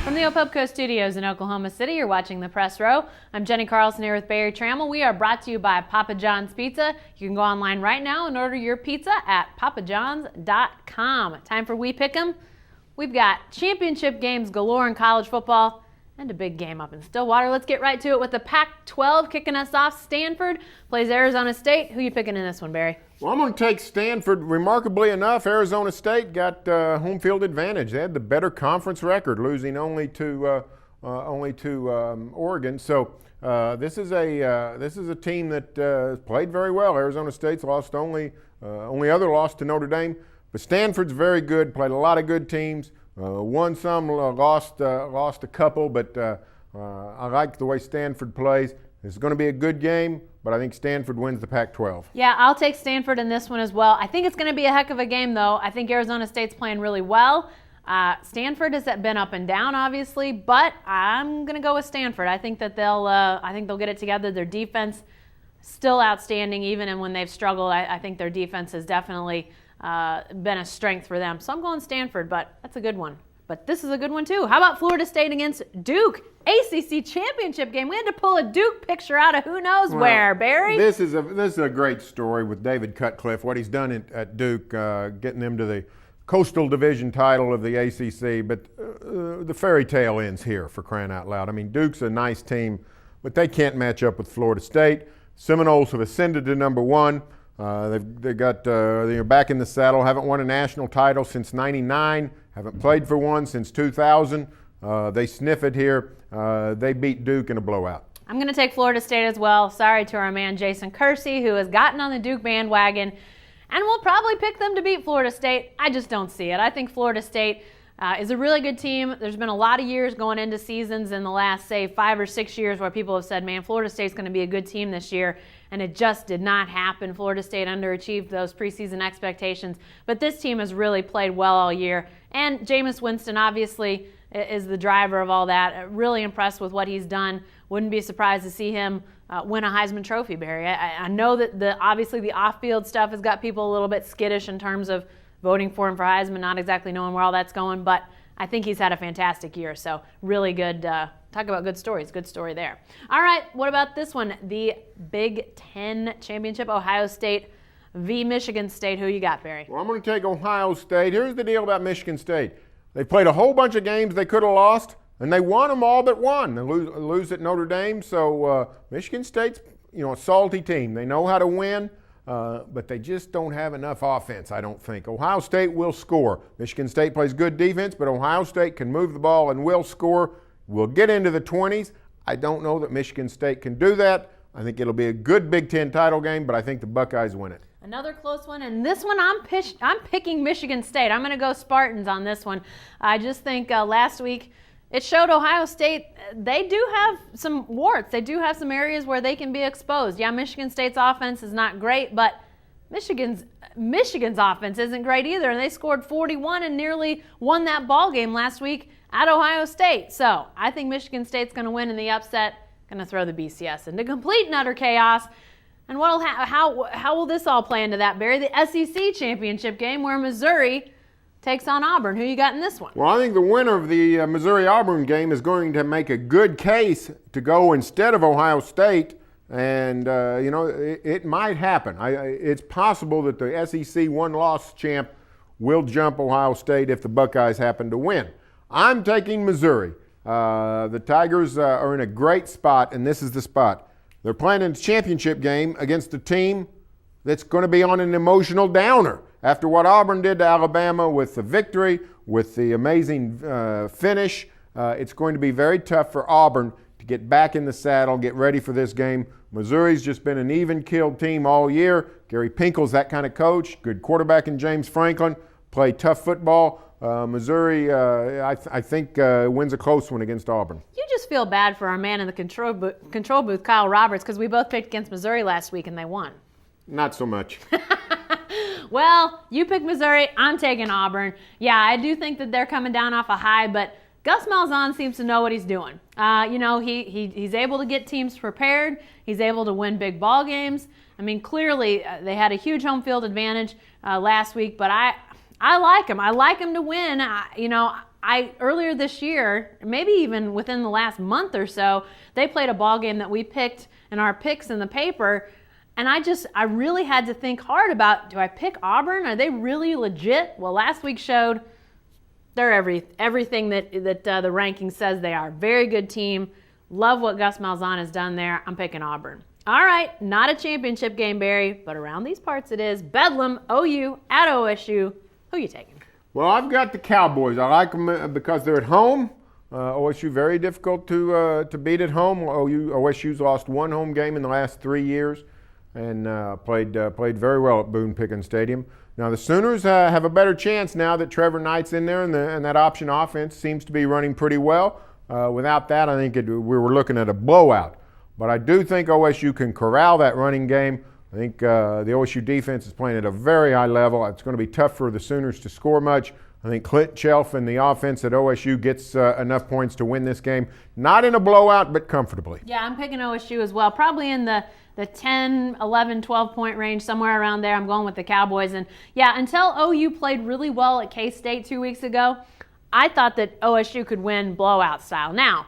From the Opubco Studios in Oklahoma City, you're watching the Press Row. I'm Jenni Carlson here with Barry Tramel. We are brought to you by Papa John's Pizza. You can go online right now and order your pizza at papajohns.com. Time for We Pick 'em. We've got championship games galore in college football and a big game up in Stillwater. Let's get right to it with the Pac-12 kicking us off. Stanford plays Arizona State. Who are you picking in this one, Barry? Well, I'm going to take Stanford. Remarkably enough, Arizona State got home field advantage. They had the better conference record, losing only to Oregon. So this is a team that played very well. Arizona State's lost only other loss to Notre Dame, but Stanford's very good. Played a lot of good teams. Won some, lost a couple, but I like the way Stanford plays. It's going to be a good game, but I think Stanford wins the Pac-12. Yeah, I'll take Stanford in this one as well. I think it's going to be a heck of a game, though. I think Arizona State's playing really well. Stanford has been up and down, obviously, but I'm going to go with Stanford. I think that they'll get it together. Their defense still outstanding, even when they've struggled. I think their defense has definitely been a strength for them. So I'm going Stanford, but that's a good one. But this is a good one, too. How about Florida State against Duke? ACC championship game. We had to pull a Duke picture out of who knows where, Barry. This is a great story with David Cutcliffe, what he's done at Duke, getting them to the Coastal Division title of the ACC. But the fairy tale ends here, for crying out loud. I mean, Duke's a nice team, but they can't match up with Florida State. Seminoles have ascended to number one. They got they're back in the saddle. Haven't won a national title since '99. Haven't played for one since 2000. They sniff it here. They beat Duke in a blowout. I'm going to take Florida State as well. Sorry to our man Jason Kersey, who has gotten on the Duke bandwagon, and we'll probably pick them to beat Florida State. I just don't see it. I think Florida State is a really good team. There's been a lot of years going into seasons in the last, say, 5 or 6 years where people have said, man, Florida State's going to be a good team this year, and it just did not happen. Florida State underachieved those preseason expectations, but this team has really played well all year, and Jameis Winston obviously is the driver of all that. Really impressed with what he's done. Wouldn't be surprised to see him win a Heisman Trophy, Barry. I know that obviously the off-field stuff has got people a little bit skittish in terms of voting for him for Heisman, not exactly knowing where all that's going, but I think he's had a fantastic year. So really good. Talk about good stories. Good story there. All right, what about this one? The Big Ten Championship, Ohio State v. Michigan State. Who you got, Barry? Well, I'm going to take Ohio State. Here's the deal about Michigan State. They played a whole bunch of games they could have lost, and they won them all but one. They lose at Notre Dame. So Michigan State's a salty team. They know how to win. But they just don't have enough offense, I don't think. Ohio State will score. Michigan State plays good defense, but Ohio State can move the ball and will score. We'll get into the 20s. I don't know that Michigan State can do that. I think it'll be a good Big Ten title game, but I think the Buckeyes win it. Another close one, and this one I'm picking Michigan State. I'm going to go Spartans on this one. I just think last week it showed Ohio State, they do have some warts. They do have some areas where they can be exposed. Yeah, Michigan State's offense is not great, but Michigan's offense isn't great either, and they scored 41 and nearly won that ball game last week at Ohio State. So I think Michigan State's going to win in the upset, going to throw the BCS into complete and utter chaos. And how will this all play into that, Barry? The SEC championship game where Missouri takes on Auburn. Who you got in this one? Well, I think the winner of the Missouri-Auburn game is going to make a good case to go instead of Ohio State. And, it might happen. It's possible that the SEC one-loss champ will jump Ohio State if the Buckeyes happen to win. I'm taking Missouri. The Tigers are in a great spot, and this is the spot. They're playing in the championship game against a team that's going to be on an emotional downer. After what Auburn did to Alabama with the victory, with the amazing finish, it's going to be very tough for Auburn to get back in the saddle, get ready for this game. Missouri's just been an even-keeled team all year. Gary Pinkel's that kind of coach. Good quarterback in James Franklin. Play tough football. Missouri, I think, wins a close one against Auburn. You just feel bad for our man in the control booth, Kyle Roberts, because we both picked against Missouri last week and they won. Not so much. Well, you picked Missouri. I'm taking Auburn. Yeah, I do think that they're coming down off a high, but Gus Malzahn seems to know what he's doing. He's able to get teams prepared. He's able to win big ball games. I mean, clearly they had a huge home field advantage last week, but I like them. I like them to win. I earlier this year, maybe even within the last month or so, they played a ball game that we picked in our picks in the paper, and I really had to think hard about, do I pick Auburn? Are they really legit? Well, last week showed they're everything that the ranking says they are. Very good team. Love what Gus Malzahn has done there. I'm picking Auburn. All right, not a championship game, Barry, but around these parts it is. Bedlam, OU, at OSU. Who you taking? Well, I've got the Cowboys. I like them because they're at home. OSU very difficult to beat at home. OSU's lost one home game in the last 3 years, and played very well at Boone Pickens Stadium. Now the Sooners have a better chance now that Trevor Knight's in there, and that option offense seems to be running pretty well. Without that, I think we were looking at a blowout. But I do think OSU can corral that running game. I think the OSU defense is playing at a very high level. It's going to be tough for the Sooners to score much. I think Clint Chelf and the offense at OSU gets enough points to win this game. Not in a blowout, but comfortably. Yeah, I'm picking OSU as well. Probably in the 10, 11, 12-point range, somewhere around there. I'm going with the Cowboys. And, yeah, until OU played really well at K-State 2 weeks ago, I thought that OSU could win blowout style. Now,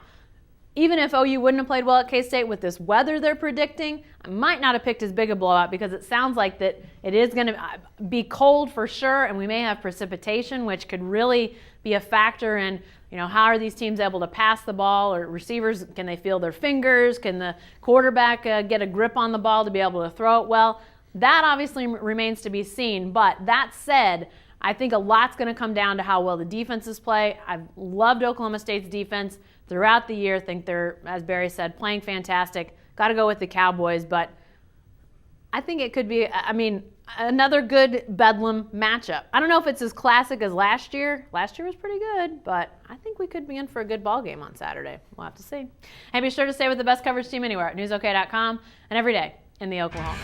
even if OU wouldn't have played well at K-State with this weather they're predicting, I might not have picked as big a blowout because it sounds like that it is going to be cold for sure, and we may have precipitation, which could really be a factor in, how are these teams able to pass the ball, or receivers, can they feel their fingers? Can the quarterback get a grip on the ball to be able to throw it well? That obviously remains to be seen, but that said, I think a lot's going to come down to how well the defenses play. I've loved Oklahoma State's defense throughout the year. I think they're, as Barry said, playing fantastic. Got to go with the Cowboys, but I think it could be, another good Bedlam matchup. I don't know if it's as classic as last year. Last year was pretty good, but I think we could be in for a good ball game on Saturday. We'll have to see. And be sure to stay with the best coverage team anywhere at newsok.com and every day in the Oklahoma.